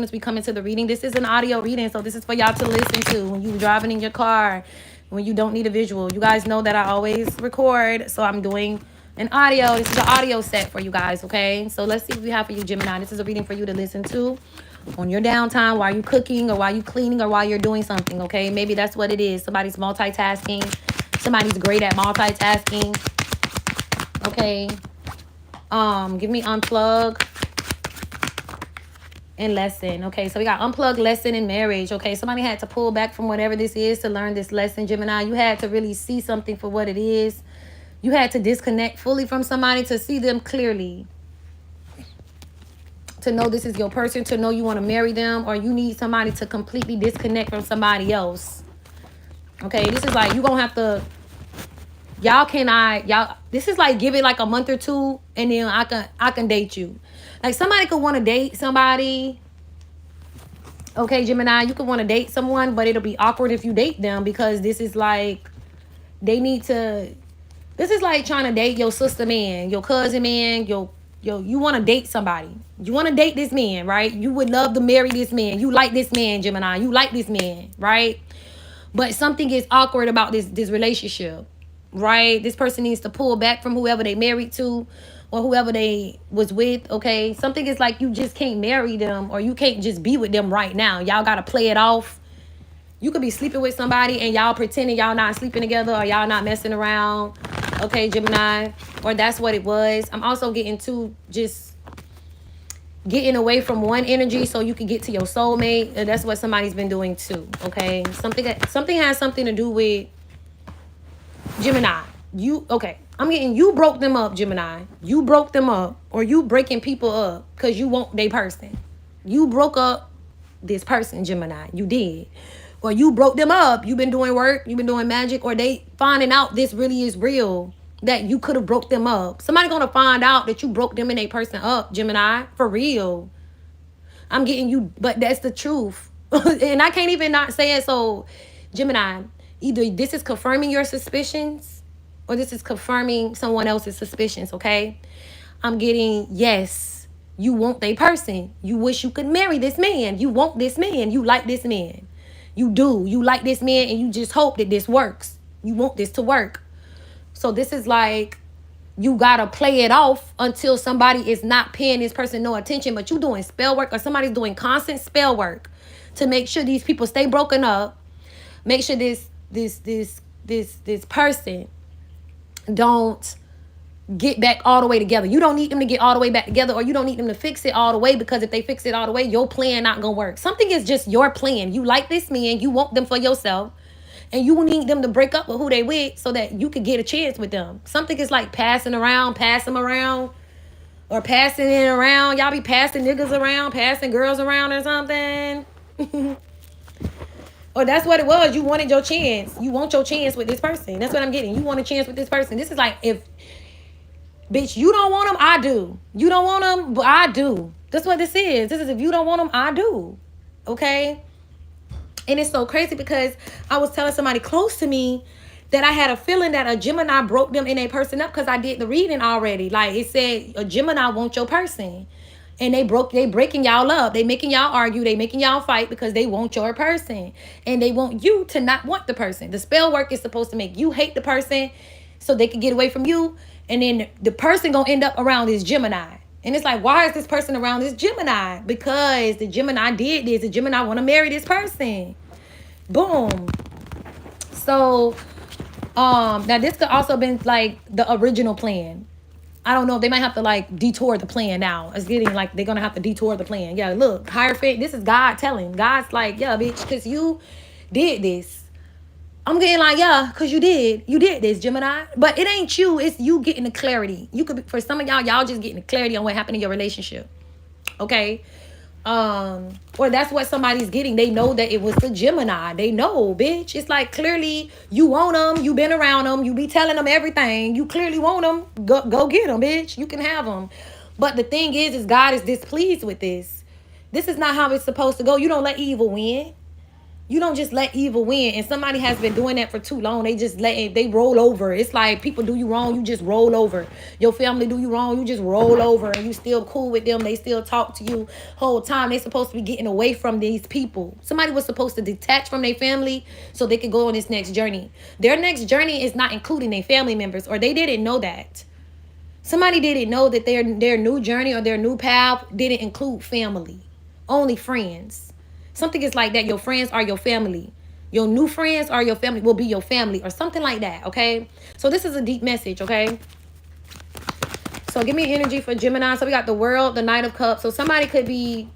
as we come into the reading. This is an audio reading, so this is for y'all to listen to when you're driving in your car, when you don't need a visual. You guys know that I always record, so I'm doing an audio. This is an audio set for you guys, okay? So let's see what we have for you, Gemini. This is a reading for you to listen to on your downtime while you're cooking or while you're cleaning or while you're doing something, okay? Maybe that's what it is. Somebody's multitasking. Somebody's great at multitasking, okay? Give me unplug and lesson. Okay, so we got unplugged, lesson, and marriage. Okay, somebody had to pull back from whatever this is to learn this lesson, Gemini. You had to really see something for what it is. You had to disconnect fully from somebody to see them clearly, to know this is your person, to know you want to marry them, or you need somebody to completely disconnect from somebody else. Okay, this is like you gonna have to, y'all, this is like give it like a month or two, and then I can date you. Like somebody could want to date somebody. Okay, Gemini, you could want to date someone, but it'll be awkward if you date them, because this is like they need to, this is like trying to date your sister man, your cousin man, you want to date somebody. You want to date this man, right? You would love to marry this man. You like this man, Gemini. You like this man, right? But something is awkward about this relationship, right? This person needs to pull back from whoever they married to or whoever they was with, okay? Something is like you just can't marry them, or you can't just be with them right now. Y'all got to play it off. You could be sleeping with somebody and y'all pretending y'all not sleeping together, or y'all not messing around, okay, Gemini? Or that's what it was. I'm also getting to just getting away from one energy so you can get to your soulmate. And that's what somebody's been doing too, okay? Something has something to do with Gemini. I'm getting you broke them up, Gemini. You broke them up, or you breaking people up because you want their person. You broke up this person, Gemini. You did. Or you broke them up. You've been doing work. You've been doing magic. Or they finding out this really is real, that you could have broke them up. Somebody going to find out that you broke them and a person up, Gemini. For real. I'm getting you, but that's the truth. And I can't even not say it. So, Gemini, either this is confirming your suspicions, or this is confirming someone else's suspicions, okay? I'm getting, yes, you want a person. You wish you could marry this man. You want this man. You like this man. You do. You like this man, and you just hope that this works. You want this to work. So this is like, you got to play it off until somebody is not paying this person no attention, but you doing spell work, or somebody's doing constant spell work to make sure these people stay broken up. Make sure this person don't get back all the way together. You don't need them to get all the way back together, or you don't need them to fix it all the way, because if they fix it all the way, your plan not gonna work. Something is just your plan. You like this man, you want them for yourself, and you need them to break up with who they with so that you could get a chance with them. Something is like pass them around, or passing it around. Y'all be passing niggas around, passing girls around or something. Or that's what it was. You wanted your chance. You want your chance with this person. That's what I'm getting. You want a chance with this person. This is like, if, bitch, you don't want them, I do. You don't want them, but I do. That's what this is. This is, if you don't want them, I do. Okay? And it's so crazy because I was telling somebody close to me that I had a feeling that a Gemini broke them and a person up, because I did the reading already. Like, it said a Gemini wants your person. And they breaking y'all up. They making y'all argue. They making y'all fight because they want your person. And they want you to not want the person. The spell work is supposed to make you hate the person so they can get away from you. And then the person gonna end up around this Gemini. And it's like, why is this person around this Gemini? Because the Gemini did this. The Gemini want to marry this person. Boom. So, now this could also been like the original plan. I don't know if they might have to like detour the plan now. It's getting like they're gonna have to detour the plan. Yeah, look, Hierophant, this is God telling. God's like, yeah, bitch, because you did this. I'm getting like, yeah, because you did this, Gemini. But it ain't you, it's you getting the clarity. You could be, for some of y'all just getting the clarity on what happened in your relationship. Okay? Or that's what somebody's getting. They know that it was the Gemini. They know, bitch. It's like, clearly you want them. You been around them. You be telling them everything. You clearly want them. Go get them, bitch. You can have them. But the thing is God is displeased with this. This is not how it's supposed to go. You don't let evil win. You don't just let evil win. And somebody has been doing that for too long. They roll over. It's like people do you wrong, you just roll over. Your family do you wrong, you just roll over, and you still cool with them. They still talk to you whole time. They supposed to be getting away from these people. Somebody was supposed to detach from their family so they could go on this next journey. Their next journey is not including their family members, or they didn't know that. Somebody didn't know that their new journey or their new path didn't include family, only friends. Something is like that. Your friends are your family. Your new friends are your family, will be your family, or something like that, okay? So this is a deep message, okay? So give me energy for Gemini. So we got the World, the Knight of Cups. So somebody could be,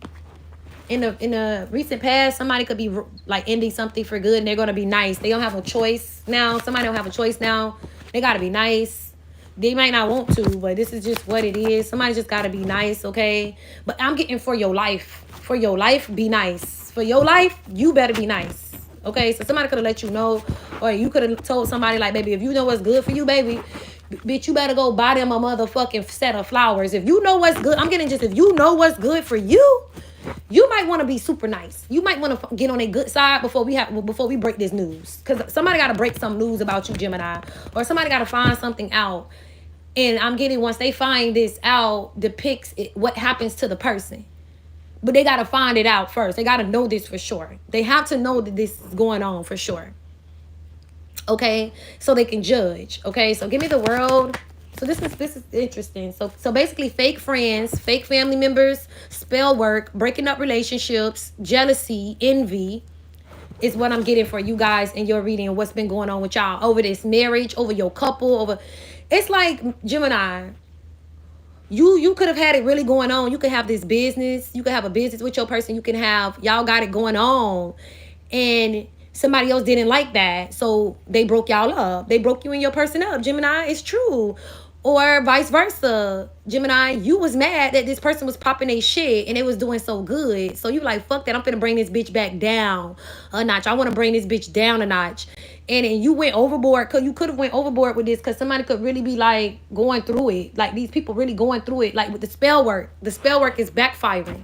in the recent past, somebody could be like ending something for good, and they're going to be nice. They don't have a choice now. Somebody don't have a choice now. They got to be nice. They might not want to, but this is just what it is. Somebody just got to be nice, okay? But I'm getting for your life. For your life, be nice. For your life, you better be nice. Okay, so somebody could have let you know, or you could have told somebody like, baby, if you know what's good for you, baby, bitch, you better go buy them a motherfucking set of flowers. If you know what's good, I'm getting just, if you know what's good for you, you might want to be super nice. You might want to get on a good side before we break this news. Because somebody got to break some news about you, Gemini. Or somebody got to find something out. And I'm getting, once they find this out, depicts what happens to the person. But they got to find it out first. They got to know this for sure. They have to know that this is going on for sure. Okay? So they can judge. Okay? So give me the World. So this is interesting. So basically fake friends, fake family members, spell work, breaking up relationships, jealousy, envy is what I'm getting for you guys in your reading and what's been going on with y'all over this marriage, over your couple, over... It's like, Gemini, you could have had it really going on. You could have this business. You could have a business with your person. You can have, y'all got it going on. And somebody else didn't like that. So they broke y'all up. They broke you and your person up, Gemini. It's true. Or vice versa. Gemini, you was mad that this person was popping their shit and it was doing so good. So you like, fuck that. I'm finna bring this bitch back down a notch. I want to bring this bitch down a notch. And then you went overboard, because you could have went overboard with this, because somebody could really be like going through it. Like these people really going through it. Like with the spell work. The spell work is backfiring.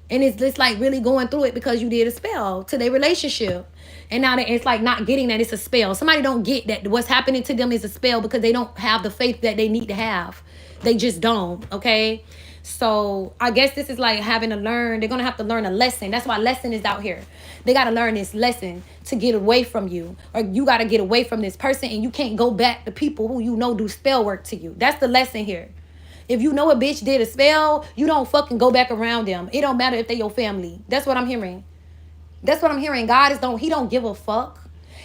And it's just like really going through it because you did a spell to their relationship. And now it's like not getting that it's a spell. Somebody don't get that what's happening to them is a spell because they don't have the faith that they need to have. They just don't, okay? So I guess this is like having to learn. They're going to have to learn a lesson. That's why lesson is out here. They got to learn this lesson to get away from you. Or you got to get away from this person, and you can't go back to people who you know do spell work to you. That's the lesson here. If you know a bitch did a spell, you don't fucking go back around them. It don't matter if they your family. That's what I'm hearing. That's what I'm hearing. He don't give a fuck.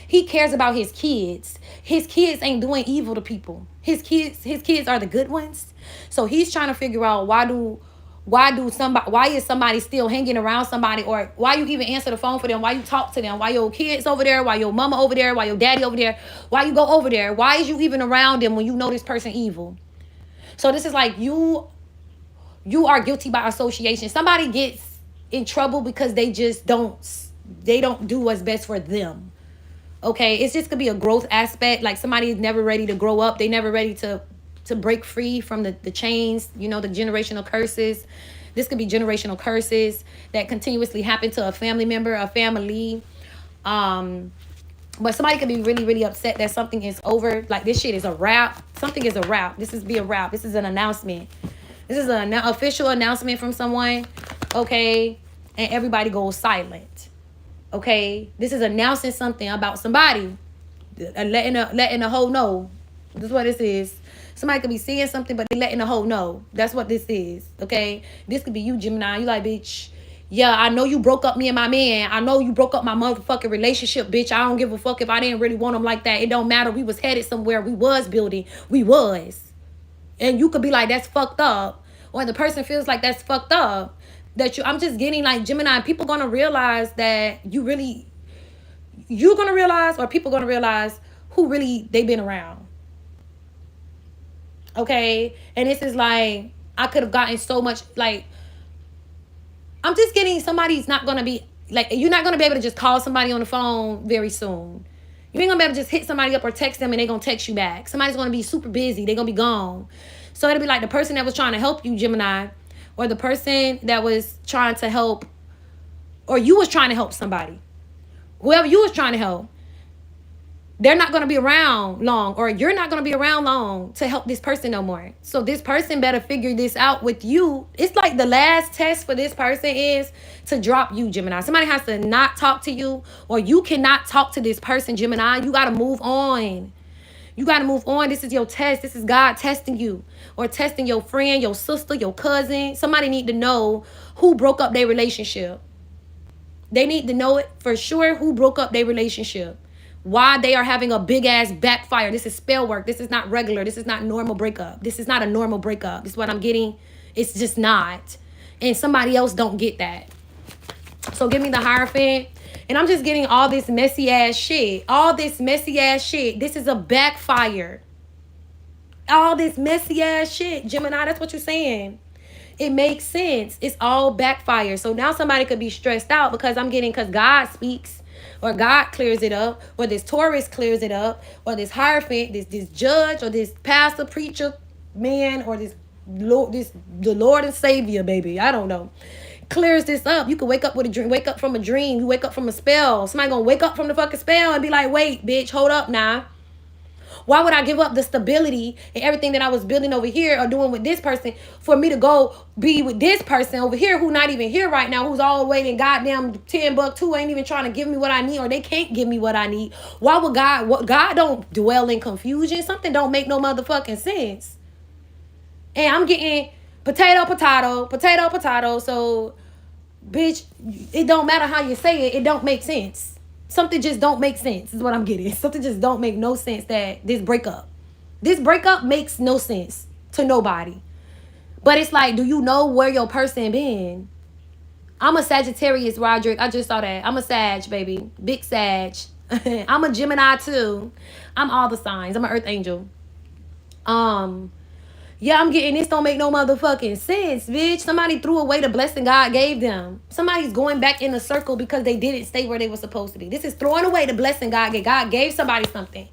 He cares about his kids. His kids ain't doing evil to people. His kids are the good ones. So he's trying to figure out why is somebody still hanging around somebody, or why you even answer the phone for them, why you talk to them, why your kids over there, why your mama over there, why your daddy over there, why you go over there, why is you even around them when you know this person evil? So this is like you are guilty by association. Somebody gets in trouble because they just don't do what's best for them. Okay, it's just could be a growth aspect. Like somebody is never ready to grow up. They never ready to break free from the chains, the generational curses. This could be generational curses that continuously happen to a family member, a family. But somebody could be really, really upset that something is over. Like this shit is a wrap. Something is a wrap. This is a wrap. This is an announcement. This is an official announcement from someone. Okay, and everybody goes silent. Okay, this is announcing something about somebody, letting the whole know. This is what this is. Somebody could be seeing something, but they letting the whole know. That's what this is. Okay, this could be you, Gemini. You like, bitch. Yeah, I know you broke up me and my man. I know you broke up my motherfucking relationship, bitch. I don't give a fuck if I didn't really want him like that. It don't matter. We was headed somewhere. We was building. We was. And you could be like, that's fucked up. Or the person feels like that's fucked up. I'm just getting like, Gemini, people gonna realize that you're gonna realize, or people gonna realize who really they been around. Okay? And this is like, I could have gotten so much, like, I'm just getting somebody's not gonna be, like, you're not gonna be able to just call somebody on the phone very soon. You ain't gonna be able to just hit somebody up or text them and they're gonna text you back. Somebody's gonna be super busy. They're gonna be gone. So it'll be like the person that was trying to help you, Gemini, or the person that was trying to help, or you was trying to help somebody. whoever you was trying to help, they're not going to be around long, or you're not going to be around long to help this person no more. So this person better figure this out with you. It's like the last test for this person is to drop you, Gemini. Somebody has to not talk to you, or you cannot talk to this person, Gemini. You got to move on. You got to move on. This is your test. This is God testing you, or testing your friend, your sister, your cousin. Somebody need to know who broke up their relationship. They need to know it for sure, who broke up their relationship. Why they are having a big ass backfire. This is spell work. This is not regular. This is not normal breakup. This is not a normal breakup. This is what I'm getting. It's just not. And somebody else don't get that. So give me the Hierophant. And I'm just getting all this messy ass shit. All this messy ass shit. This is a backfire. All this messy ass shit. Gemini, that's what you're saying. It makes sense. It's all backfire. So now somebody could be stressed out because God speaks, or God clears it up, or this Taurus clears it up, or this Hierophant, this judge, or this pastor, preacher, man, or the Lord and Savior, baby, I don't know, clears this up. You could wake up with a dream, wake up from a dream, you wake up from a spell. Somebody gonna wake up from the fucking spell and be like, wait, bitch, hold up now. Why would I give up the stability and everything that I was building over here or doing with this person for me to go be with this person over here who not even here right now, who's all waiting goddamn $10 who ain't even trying to give me what I need, or they can't give me what I need? Why would God don't dwell in confusion? Something don't make no motherfucking sense. And I'm getting potato, potato. So, bitch, it don't matter how you say it. It don't make sense. Something just don't make sense is what I'm getting. Something just don't make no sense that this breakup makes no sense to nobody. But it's like, do you know where your person been? I'm a Sagittarius, Roderick. I just saw that. I'm a Sag, baby. Big Sag. I'm a Gemini too. I'm all the signs. I'm an Earth Angel. Yeah, I'm getting this don't make no motherfucking sense, bitch. Somebody threw away the blessing God gave them. Somebody's going back in a circle because they didn't stay where they were supposed to be. This is throwing away the blessing God gave. God gave somebody something.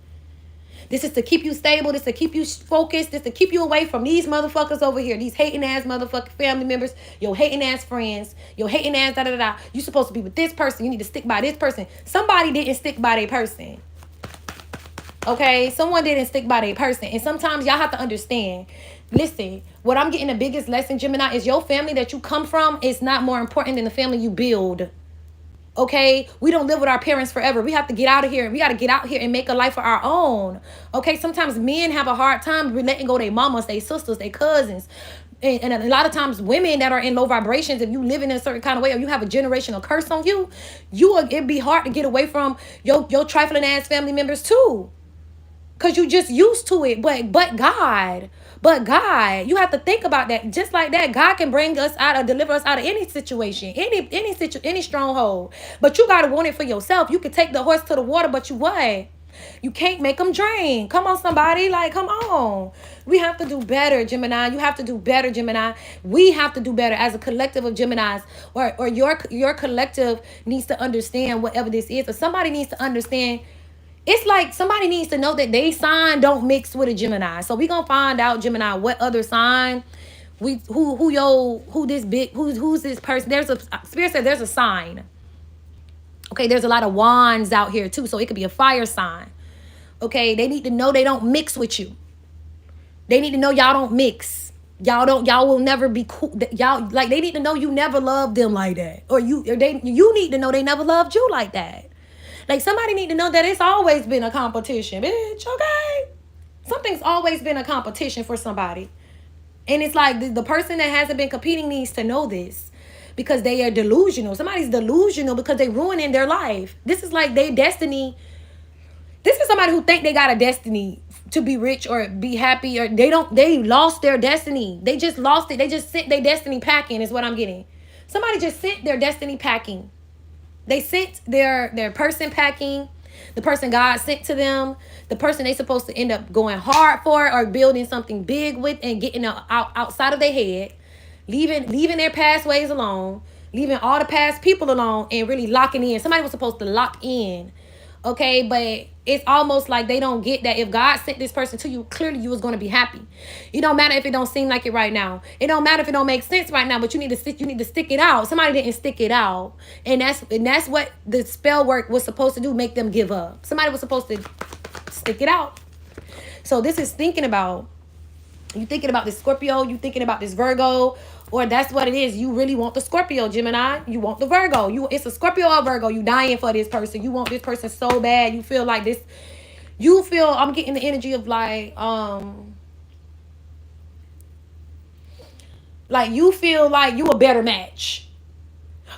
This is to keep you stable. This is to keep you focused. This is to keep you away from these motherfuckers over here. These hating ass motherfucking family members. Your hating ass friends. Your hating ass da-da-da-da. You supposed to be with this person. You need to stick by this person. Somebody didn't stick by their person. Okay? Someone didn't stick by their person. And sometimes y'all have to understand. Listen, what I'm getting the biggest lesson, Gemini, is your family that you come from is not more important than the family you build. Okay? We don't live with our parents forever. We have to get out of here. We got to get out here and make a life of our own. Okay? Sometimes men have a hard time letting go their mamas, their sisters, their cousins. And a lot of times women that are in low vibrations, if you live in a certain kind of way or you have a generational curse on you, it'd be hard to get away from your trifling ass family members too. Because you just used to it. But God, you have to think about that. Just like that, God can bring us out or deliver us out of any situation, any stronghold. But you got to want it for yourself. You can take the horse to the water, but you can't make them drain. Come on, somebody. Like, come on. We have to do better, Gemini. You have to do better, Gemini. We have to do better as a collective of Geminis. Or your collective needs to understand whatever this is. Or somebody needs to understand. It's like somebody needs to know that they sign don't mix with a Gemini. So we gonna find out, Gemini, what other sign who's this person. There's a Spirit said there's a sign. Okay, there's a lot of wands out here too, so it could be a fire sign. Okay, they need to know they don't mix with you. They need to know y'all don't mix. Y'all will never be cool. Y'all, like, they need to know you never loved them like that, or you need to know they never loved you like that. Like, somebody need to know that it's always been a competition, bitch, okay? Something's always been a competition for somebody. And it's like the person that hasn't been competing needs to know this because they are delusional. Somebody's delusional because they ruining their life. This is like their destiny. This is somebody who think they got a destiny to be rich or be happy, or they lost their destiny. They just lost it. They just sent their destiny packing is what I'm getting. Somebody just sent their destiny packing. They sent their person packing, the person God sent to them, the person they supposed to end up going hard for or building something big with and getting outside of their head, leaving their past ways alone, leaving all the past people alone and really locking in. Somebody was supposed to lock in Okay, but it's almost like they don't get that if God sent this person to you, clearly you was going to be happy. It don't matter if it don't seem like it right now. It don't matter if it don't make sense right now, but you need to stick it out. Somebody didn't stick it out. And that's what the spell work was supposed to do, make them give up. Somebody was supposed to stick it out. So this is thinking about, you thinking about this Scorpio, you thinking about this Virgo, or that's what it is. You really want the Scorpio, Gemini. You want the Virgo. It's a Scorpio or Virgo. You dying for this person. You want this person so bad. You feel like this. You feel, I'm getting the energy of like you feel like you a better match.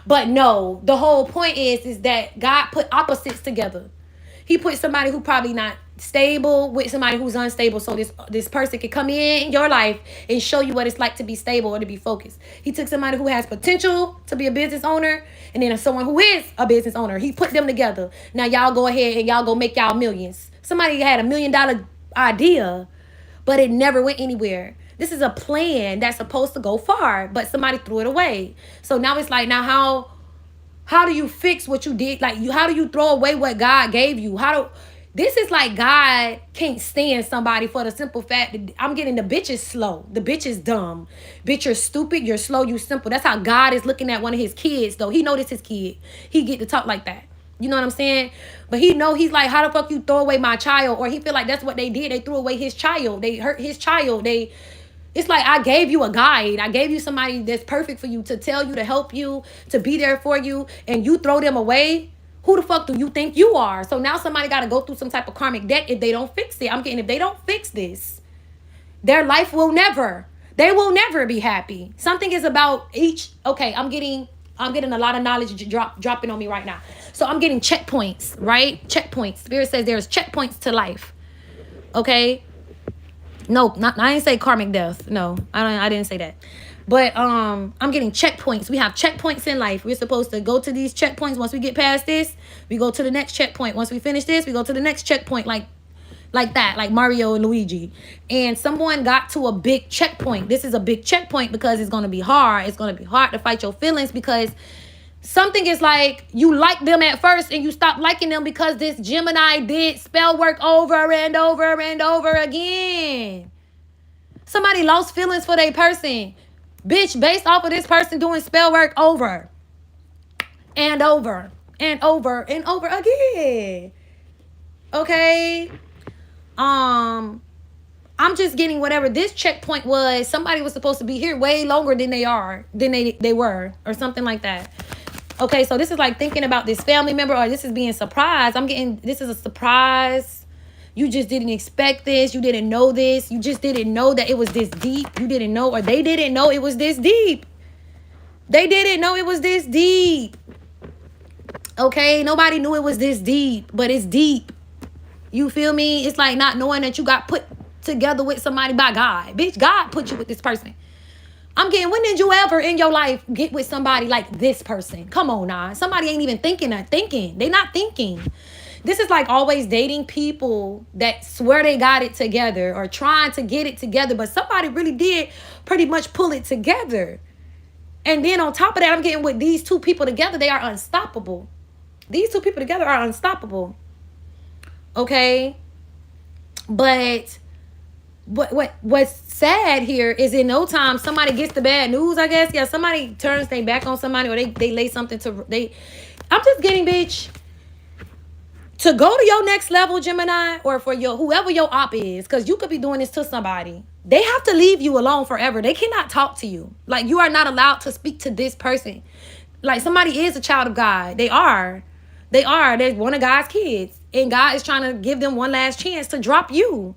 But no, the whole point is that God put opposites together. He put somebody who probably not stable with somebody who's unstable, so this person can come in your life and show you what it's like to be stable or to be focused. He took somebody who has potential to be a business owner, and then someone who is a business owner. He put them together. Now y'all go ahead and y'all go make y'all millions. Somebody had $1 million idea, but it never went anywhere. This is a plan that's supposed to go far, but somebody threw it away. So now it's like, now how do you fix what you did? Like, how do you throw away what God gave you? This is like God can't stand somebody for the simple fact that I'm getting the bitch is slow. The bitch is dumb. Bitch, you're stupid. You're slow. You simple. That's how God is looking at one of his kids, though. He noticed his kid. He get to talk like that. You know what I'm saying? But he's like, how the fuck you throw away my child? Or he feel like that's what they did. They threw away his child. They hurt his child. It's like, I gave you a guide. I gave you somebody that's perfect for you, to tell you, to help you, to be there for you, and you throw them away. Who the fuck do you think you are? So now somebody got to go through some type of karmic debt if they don't fix it. I'm getting, if they don't fix this, their life will never, they will never be happy. Something is about each. Okay, I'm getting a lot of knowledge dropping on me right now. So I'm getting checkpoints, right? Checkpoints. Spirit says there's checkpoints to life. Okay. No, I didn't say karmic death. No, I didn't say that. But I'm getting checkpoints. We have checkpoints in life. We're supposed to go to these checkpoints. Once we get past this, we go to the next checkpoint. Once we finish this, we go to the next checkpoint, like that, like Mario and Luigi. And someone got to a big checkpoint. This is a big checkpoint because it's going to be hard. It's going to be hard to fight your feelings, because something is like, you like them at first and you stop liking them because this Gemini did spell work over and over and over again. Somebody lost feelings for their person. Bitch, based off of this person doing spell work over and over and over and over again. Okay? I'm just getting whatever this checkpoint was. Somebody was supposed to be here way longer than they were, or something like that. Okay, so this is like thinking about this family member, or this is being surprised. I'm getting, this is a surprise. You just didn't expect this. You didn't know this. You just didn't know that it was this deep. You didn't know, or they didn't know it was this deep. They didn't know it was this deep. Okay, nobody knew it was this deep, but it's deep. You feel me? It's like not knowing that you got put together with somebody by God. Bitch, God put you with this person. I'm getting, when did you ever in your life get with somebody like this person? Come on now. Somebody ain't even thinking. They not thinking. This is like always dating people that swear they got it together or trying to get it together, but somebody really did pretty much pull it together. And then on top of that, I'm getting with these two people together. They are unstoppable. These two people together are unstoppable. Okay? But what's sad here is in no time somebody gets the bad news, I guess. Yeah, somebody turns their back on somebody, or they lay something to I'm just getting, bitch, to go to your next level, Gemini, or for your whoever your op is, because you could be doing this to somebody. They have to leave you alone forever. They cannot talk to you. Like, you are not allowed to speak to this person. Like, somebody is a child of God. They are. They're one of God's kids, and God is trying to give them one last chance to drop you.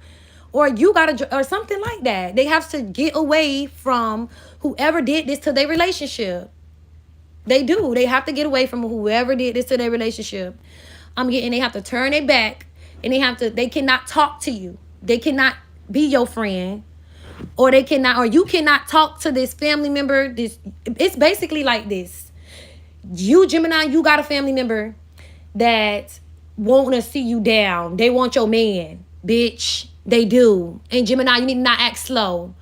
Or you gotta, or something like that. They have to get away from whoever did this to their relationship. They do. They have to get away from whoever did this to their relationship. They have to turn their back, and they cannot talk to you. They cannot be your friend, or you cannot talk to this family member. It's basically like this. You, Gemini, you got a family member that want to see you down. They want your man, bitch. They do. And Gemini, you need to not act slow.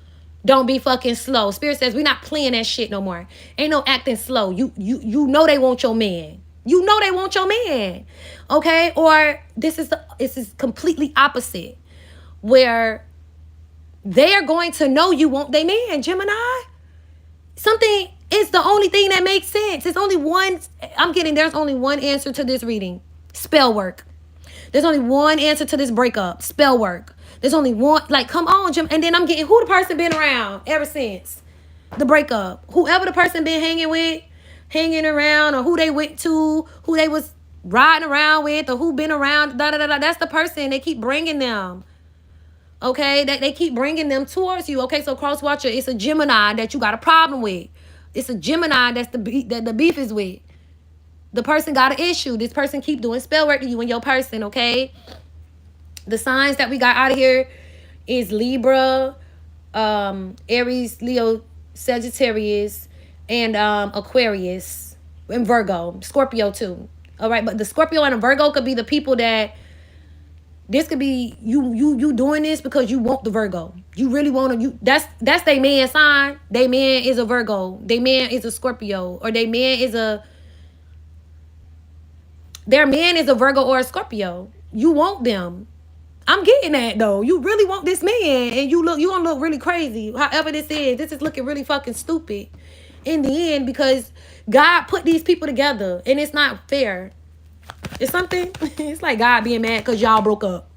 Don't be fucking slow. Spirit says we're not playing that shit no more. Ain't no acting slow. You know they want your man. You know they want your man. Okay? Or this is completely opposite. Where they are going to know you want their man, Gemini. Something is the only thing that makes sense. There's only one answer to this reading. Spell work. There's only one answer to this breakup. Spell work. There's only one. Like, come on, Jim. And then I'm getting who the person been around ever since the breakup. Whoever the person been hanging with, hanging around, or who they went to, who they was riding around with, or who been around. Da da da da. That's the person. They keep bringing them. Okay, that they keep bringing them towards you. Okay, so cross watcher, it's a Gemini that you got a problem with. It's a Gemini that the beef is with. The person got an issue. This person keep doing spell work to you and your person, okay? The signs that we got out of here is Libra, Aries, Leo, Sagittarius, and Aquarius, and Virgo, Scorpio too. All right, but the Scorpio and the Virgo could be the people that this could be you doing this because you want the Virgo. You really want to. That's their man sign. Their man is a Virgo. Their man is a Scorpio, or their man is a Virgo or a Scorpio. You want them. I'm getting that though. You really want this man, and you gonna look really crazy. However this is looking really fucking stupid in the end because God put these people together, and it's not fair. It's something. It's like God being mad because y'all broke up,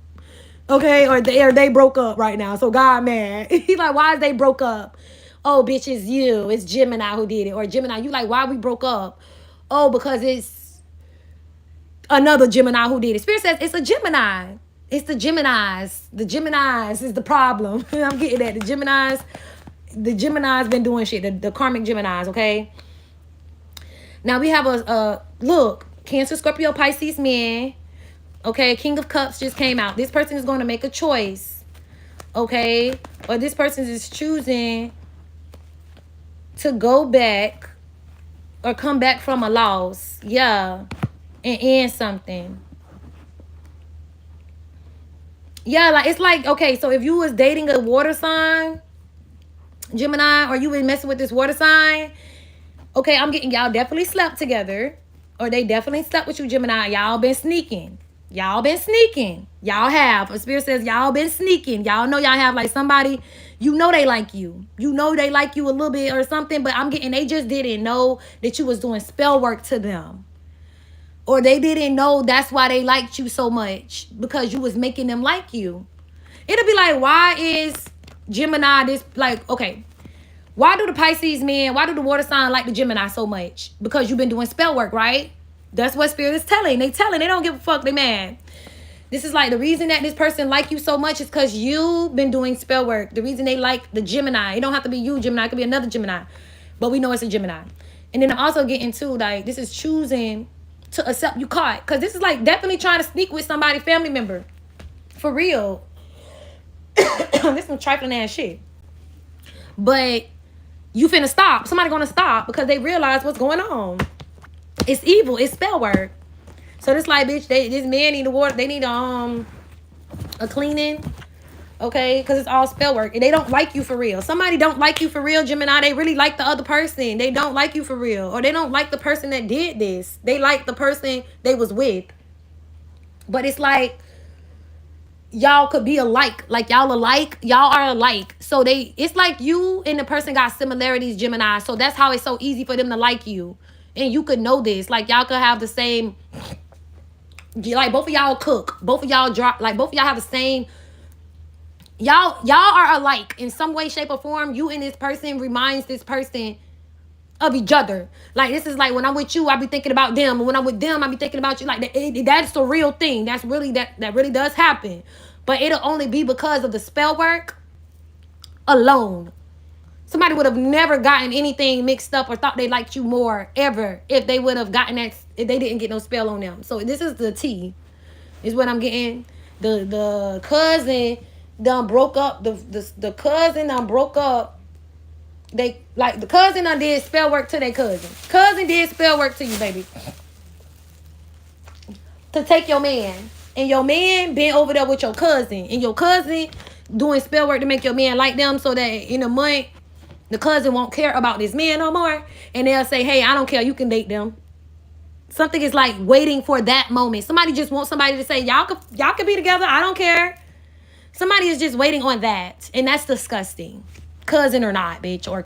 okay? Or they broke up right now, so God mad. He's like, why is they broke up? Oh, bitch, it's you. It's Gemini who did it, or Gemini. You like, why we broke up? Oh, because it's another Gemini who did it. Spirit says it's a Gemini. It's the Geminis. The Geminis is the problem. I'm getting that. The Geminis been doing shit. The karmic Geminis, okay? Now we have a look. Cancer, Scorpio, Pisces, man. Okay, King of Cups just came out. This person is going to make a choice. Okay? Or this person is choosing to go back or come back from a loss. Yeah. And end something. Yeah, like it's like, okay, so if you was dating a water sign, Gemini, or you been messing with this water sign, okay, I'm getting y'all definitely slept together. Or they definitely slept with you, Gemini. Y'all been sneaking. Y'all been sneaking. Y'all have. A spirit says y'all been sneaking. Y'all know y'all have like somebody, you know they like you. You know they like you a little bit or something, but I'm getting they just didn't know that you was doing spell work to them. Or they didn't know that's why they liked you so much, because you was making them like you. It'll be like, why is Gemini this, like, okay, why do the Pisces men, why do the water sign like the Gemini so much? Because you've been doing spell work, right? That's what Spirit is telling. They don't give a fuck, they mad. This is like the reason that this person like you so much is because you've been doing spell work. The reason they like the Gemini, it don't have to be you, Gemini, it could be another Gemini. But we know it's a Gemini. And then I'm also getting to, like, this is choosing to accept you caught. Because this is like definitely trying to sneak with somebody, family member. For real. This is some trifling ass shit. But you finna stop. Somebody gonna stop because they realize what's going on. It's evil. It's spell work. So this like, bitch, this man need the water. They need a cleaning. Okay? Because it's all spell work. And they don't like you for real. Somebody don't like you for real, Gemini. They really like the other person. They don't like you for real. Or they don't like the person that did this. They like the person they was with. But it's like, y'all could be alike. Like, y'all alike. Y'all are alike. So it's like you and the person got similarities, Gemini. So that's how it's so easy for them to like you. And you could know this. Like, y'all could have the same, like, both of y'all cook. Both of y'all drop, like, both of y'all have the same, y'all are alike in some way, shape, or form. You and this person reminds this person of each other. Like, this is like, when I'm with you, I be thinking about them. And when I'm with them, I be thinking about you. Like, that's the real thing. That's really, that really does happen. But it'll only be because of the spell work alone. Somebody would have never gotten anything mixed up or thought they liked you more ever if they would have gotten that, if they didn't get no spell on them. So this is the T, is what I'm getting. The cousin done broke up. The cousin done broke up. They, like, the cousin done did spell work to their cousin. Cousin did spell work to you, baby. To take your man. And your man been over there with your cousin. And your cousin doing spell work to make your man like them, so that in a month, the cousin won't care about this man no more. And they'll say, hey, I don't care. You can date them. Something is like waiting for that moment. Somebody just wants somebody to say, y'all could be together. I don't care. Somebody is just waiting on that. And that's disgusting. Cousin or not, bitch. Or